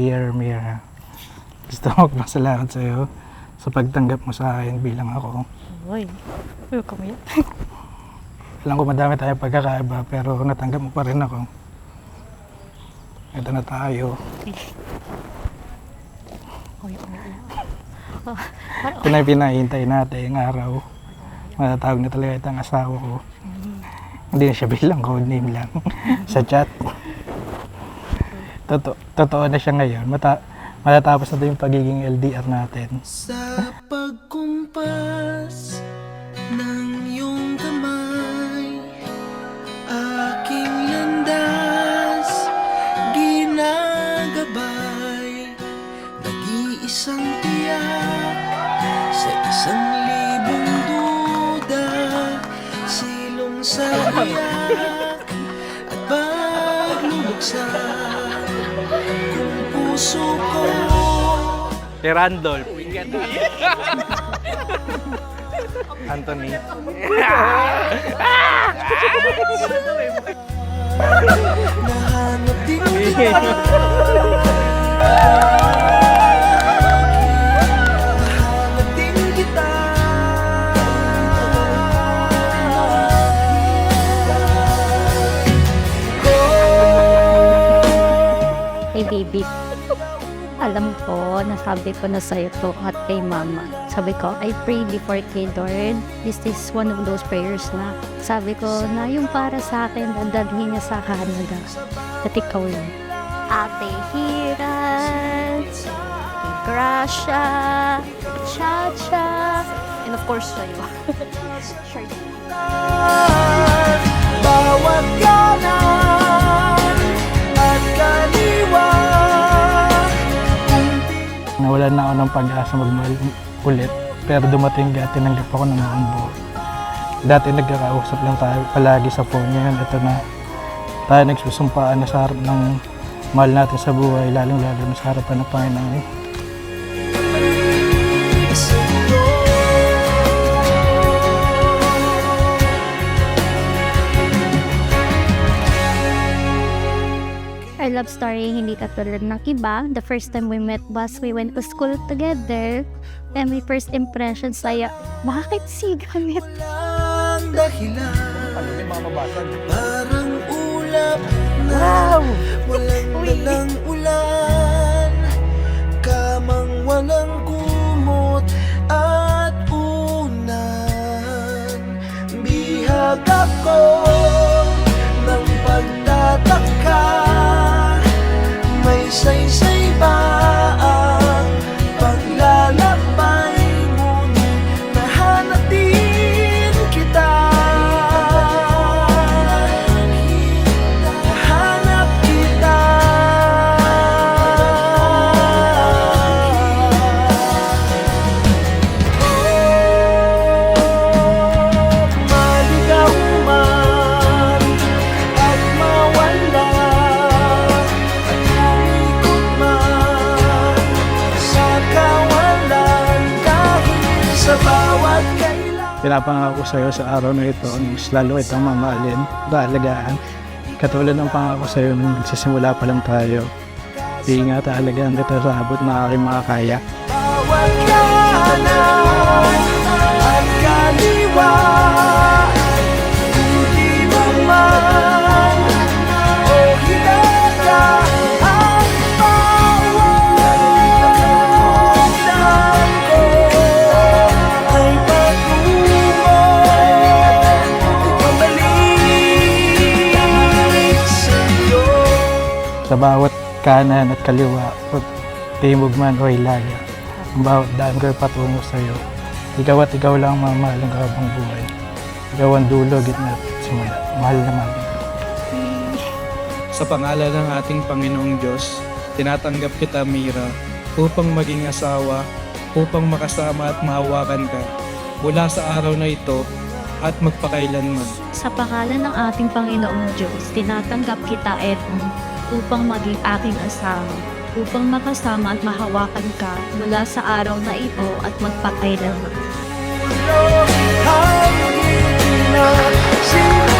Dear Mira, gusto ko magpasalamat sa iyo sa pagtanggap mo sa akin bilang ako. Uy, welcome yan. Alam ko madami tayong pagkakaiba pero natanggap mo pa rin ako. Ito na tayo. Uy. Ito na yung pinahihintay natin ng araw. Matatawag na talaga itang asawa ko. Hindi na siya bilang code name lang sa chat. Totoo na siya ngayon. Matatapos na ito yung pagiging LDR natin. Sa pagkumpas ng iyong kamay, aking landas ginagabay, nag-iisang tiyak sa 1,000 duda, silong sa iyak at paglubagsak kung puso ko. Kay Randolph. Anthony. Nahanap din kita. Nahanap din kita. Hey baby, alam ko, nasabi ko na sa'yo to at kay mama. Sabi ko, I pray before kay Lord. This is one of those prayers na sabi ko na yung para sa akin, dadalhin niya sa Canada. At ikaw yun. Ate Hiran, Gracia, Chacha, and of course sa'yo. Sure. Bawat kanan at kaliwa. Nawalan na ako ng pag-asa magmahal ulit. Pero dumating ka, tinanggap ako ng buong buo. Dati nagkakausap lang tayo palagi sa phone. Ngayon, ito na. Tayo nagsusumpaan na sa harap ng mahal natin sa buhay, lalong-lalo na sa harapan ng Panginoon. Our love story hindi katulad ng iba. The first time we met was we went to school together. And my first impression saya, bakit si ganit? Walang dahilan, parang ulap na walang dalang ulan, kamang walang kumot at unan. Bihag ako ng pagtataka, may saysay ba ang paglalakbay, ngunit nahanap din kita. Nahanap kita. Maligaw man at mawala, at umikot man sa kawalan, kahit sa bawat kailan. Pinapangako ko sa iyo sa araw na ito, mas lalo kitang mamahalin, kaalagaan. Katulad ng pangako sa iyo nung nagsisimula pa lang tayo. Iingat at alagaan kita sa abot na aking makakaya. Bawat kanan at kaliwa, hindi mo man o hinala ang pawalan ko ay patungo, pabalik sa'yo. Sa bawat kanan at kaliwa, o timog man o hilaga, ang bawat daan ko'y patungo sa iyo. Ikaw at ikaw lang mamahalin ka habang buhay. Ikaw ang dulo, gitna at simula. Mahal na mahal kita. Sa pangalan ng ating Panginoong Diyos, tinatanggap kita, Mira, upang maging asawa, upang makasama at mahawakan ka mula sa araw na ito at magpakailanman. Sa pangalan ng ating Panginoong Diyos, tinatanggap kita, Edmond, upang maging aking asawa, upang makasama at mahawakan ka mula sa araw na ito at magpakailanman. Hangin na sila